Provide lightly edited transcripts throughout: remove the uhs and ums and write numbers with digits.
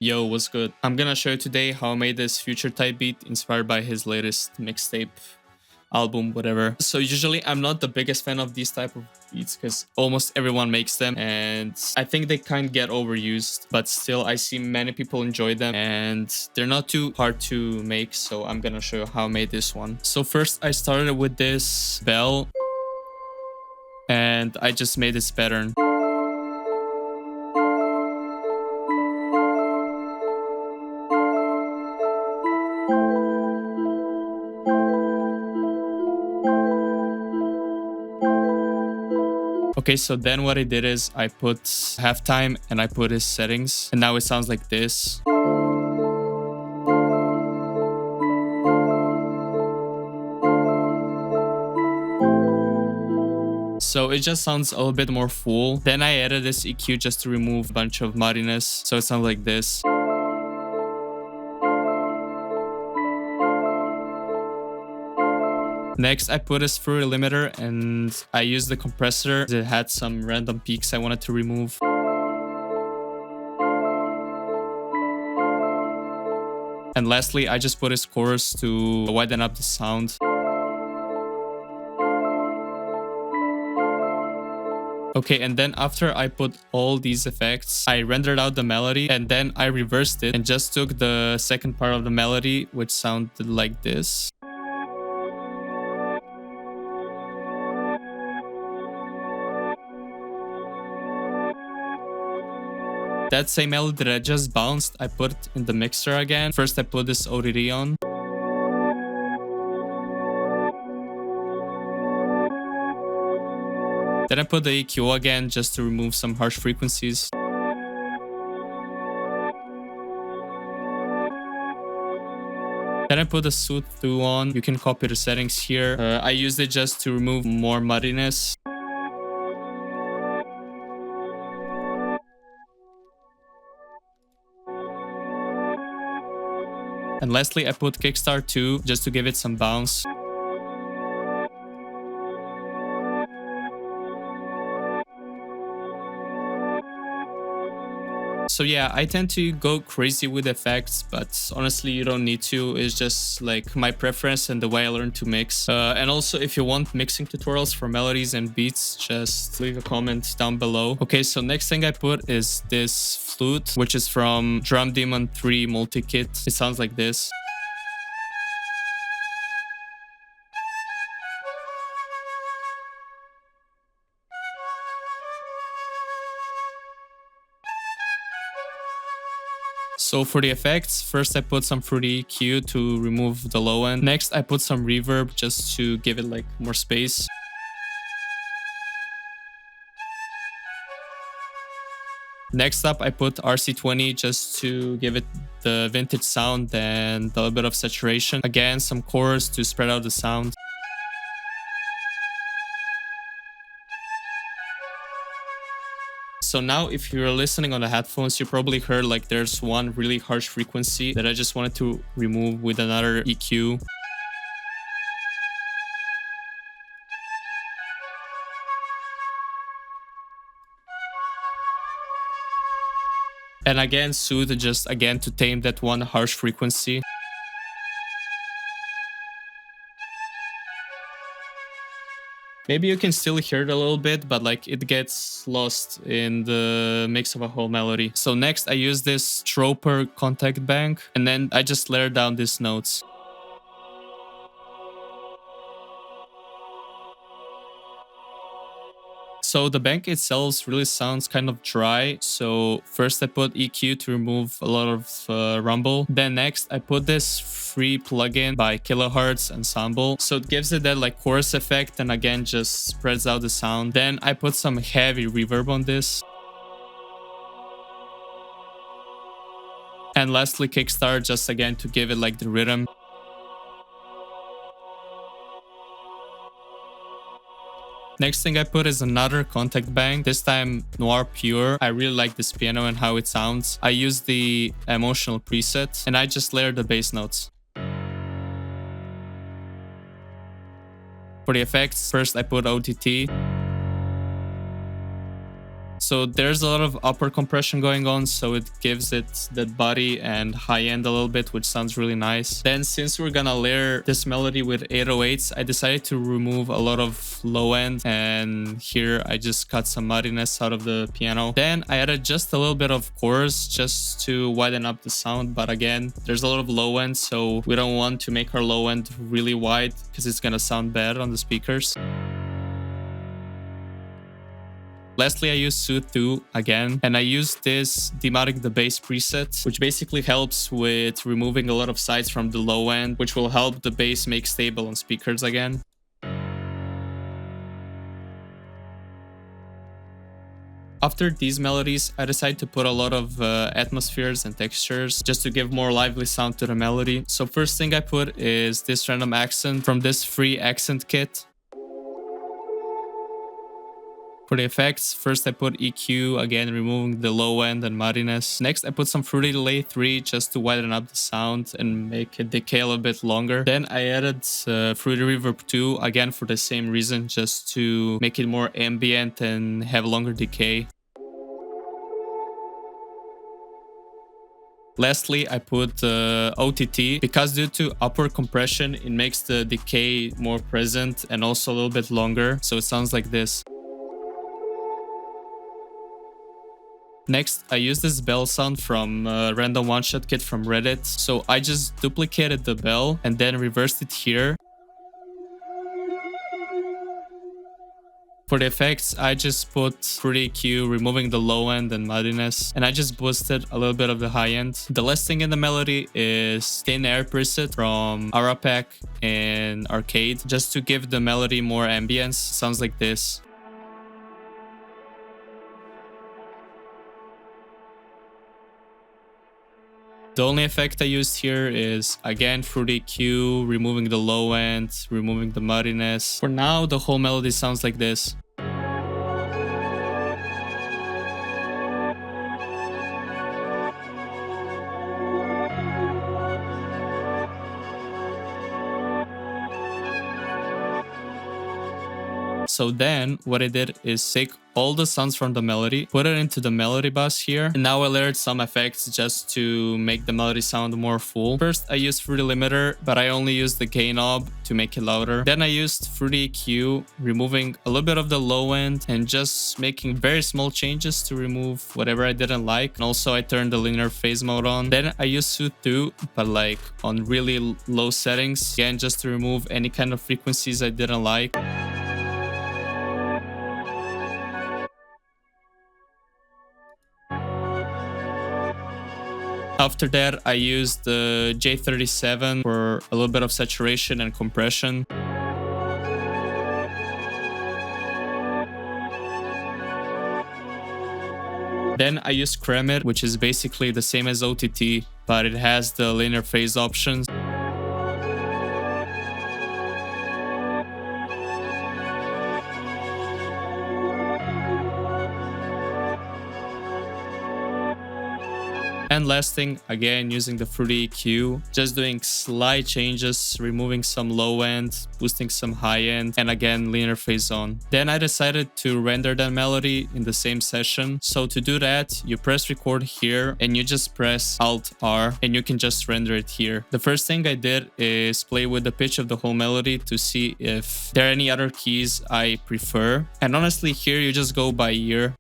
Yo, what's good? I'm gonna show you today how I made this future type beat inspired by his latest mixtape album, whatever. So usually I'm not the biggest fan of these type of beats because almost everyone makes them and I think they kind of get overused, but still I see many people enjoy them and they're not too hard to make. So I'm gonna show you how I made this one. So first I started with this bell and I just made this pattern. Okay, so then what I did is I put halftime and I put his settings and now it sounds like this. So it just sounds a little bit more full. Then I added this EQ just to remove a bunch of muddiness. So it sounds like this. Next, I put a through limiter and I used the compressor that had some random peaks I wanted to remove. And lastly, I just put his chorus to widen up the sound. Okay, and then after I put all these effects, I rendered out the melody and then I reversed it and just took the second part of the melody, which sounded like this. That same melody that I just bounced, I put in the mixer again. First, I put this ODD on. Then I put the EQ again just to remove some harsh frequencies. Then I put the Sooth 2 on. You can copy the settings here. I used it just to remove more muddiness. And lastly, I put Kickstart 2 just to give it some bounce. So yeah, I tend to go crazy with effects, but honestly, you don't need to. It's just like my preference and the way I learned to mix. And also, if you want mixing tutorials for melodies and beats, just leave a comment down below. Okay, so next thing I put is this flute, which is from Drum Demon 3 multi-kit. It sounds like this. So for the effects, first I put some fruity EQ to remove the low end. Next, I put some reverb just to give it like more space. Next up, I put RC20 just to give it the vintage sound and a little bit of saturation. Again, some chorus to spread out the sound. So now if you're listening on the headphones, you probably heard like there's one really harsh frequency that I just wanted to remove with another EQ. And again, Soothe just again to tame that one harsh frequency. Maybe you can still hear it a little bit, but like it gets lost in the mix of a whole melody. So next I use this Troper contact bank and then I just layer down these notes. So the bank itself really sounds kind of dry. So first I put EQ to remove a lot of rumble. Then next I put this free plugin by Kilohertz Ensemble. So it gives it that like chorus effect and again just spreads out the sound. Then I put some heavy reverb on this. And lastly Kickstart just again to give it like the rhythm. Next thing I put is another contact bank, this time Noir Pure. I really like this piano and how it sounds. I use the emotional preset and I just layer the bass notes. For the effects, first I put OTT. So there's a lot of upper compression going on, so it gives it that body and high end a little bit, which sounds really nice. Then since we're gonna layer this melody with 808s, I decided to remove a lot of low end, and here I just cut some muddiness out of the piano. Then I added just a little bit of chorus just to widen up the sound, but again, there's a lot of low end, so we don't want to make our low end really wide because it's gonna sound bad on the speakers. Lastly, I use Soothe 2 again, and I use this Melodic the bass preset, which basically helps with removing a lot of sides from the low end, which will help the bass make stable on speakers again. After these melodies, I decided to put a lot of atmospheres and textures just to give more lively sound to the melody. So first thing I put is this random accent from this free accent kit. For the effects, first I put EQ, again removing the low end and muddiness. Next I put some Fruity Delay 3 just to widen up the sound and make it decay a little bit longer. Then I added Fruity Reverb 2, again for the same reason, just to make it more ambient and have longer decay. Lastly, I put OTT because due to upper compression, it makes the decay more present and also a little bit longer, so it sounds like this. Next, I used this bell sound from random one-shot kit from Reddit. So I just duplicated the bell and then reversed it here. For the effects, I just put Fruity EQ, removing the low end and muddiness, and I just boosted a little bit of the high end. The last thing in the melody is Thin Air preset from Arapac and Arcade, just to give the melody more ambience. Sounds like this. The only effect I used here is, again, Fruity EQ, removing the low end, removing the muddiness. For now, the whole melody sounds like this. So then what I did is take all the sounds from the melody, put it into the melody bus here, and now I layered some effects just to make the melody sound more full. First, I used Fruity Limiter, but I only used the gain knob to make it louder. Then I used Fruity EQ, removing a little bit of the low end and just making very small changes to remove whatever I didn't like. And also I turned the linear phase mode on. Then I used Soothe 2, but like on really low settings, again, just to remove any kind of frequencies I didn't like. After that, I used the J37 for a little bit of saturation and compression. Then I used Kremit, which is basically the same as OTT, but it has the linear phase options. And last thing, again, using the Fruity EQ, just doing slight changes, removing some low end, boosting some high end, and again, linear phase on. Then I decided to render that melody in the same session. So to do that, you press record here and you just press Alt R and you can just render it here. The first thing I did is play with the pitch of the whole melody to see if there are any other keys I prefer. And honestly, here you just go by ear.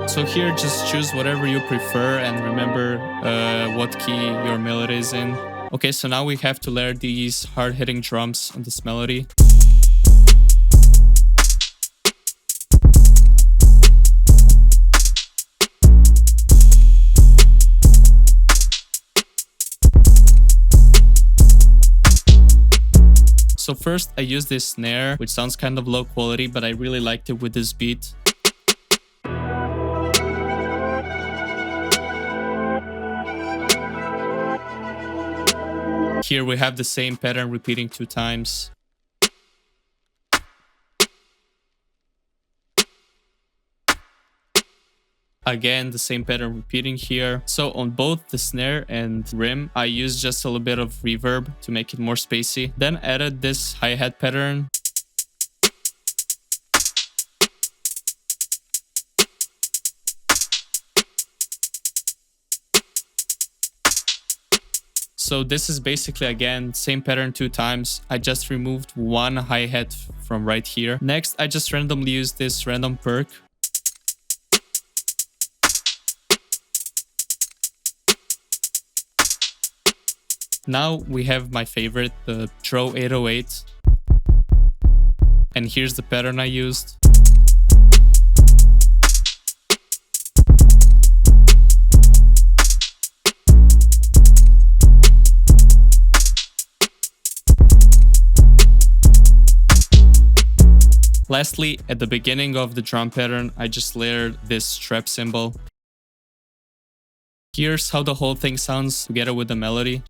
So here, just choose whatever you prefer and remember what key your melody is in. Okay, so now we have to layer these hard-hitting drums on this melody. So first, I use this snare, which sounds kind of low quality, but I really liked it with this beat. Here we have the same pattern repeating 2 times. Again, the same pattern repeating here. So on both the snare and rim, I used just a little bit of reverb to make it more spacey. Then added this hi-hat pattern. So this is basically, again, same pattern 2 times. I just removed one hi-hat from right here. Next, I just randomly used this random perk. Now we have my favorite, the Draw 808. And here's the pattern I used. Lastly, at the beginning of the drum pattern, I just layered this strap cymbal. Here's how the whole thing sounds together with the melody.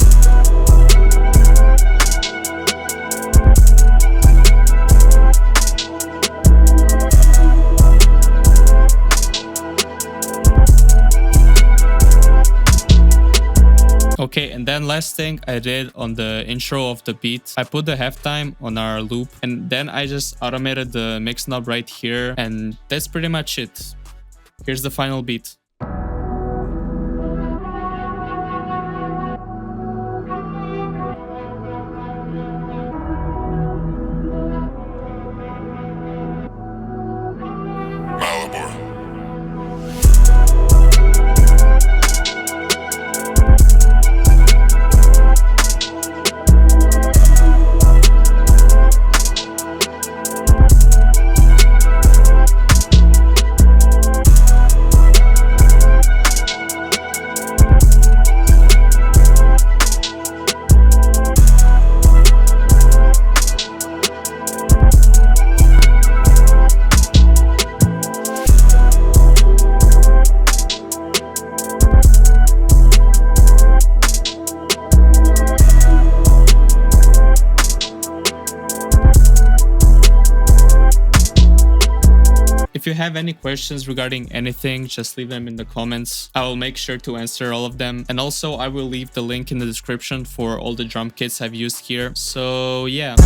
Okay, and then last thing I did on the intro of the beat, I put the halftime on our loop, and then I just automated the mix knob right here, and that's pretty much it. Here's the final beat. Malibor. If you have any questions regarding anything, just leave them in the comments. I will make sure to answer all of them. And also, I will leave the link in the description for all the drum kits I've used here. So yeah.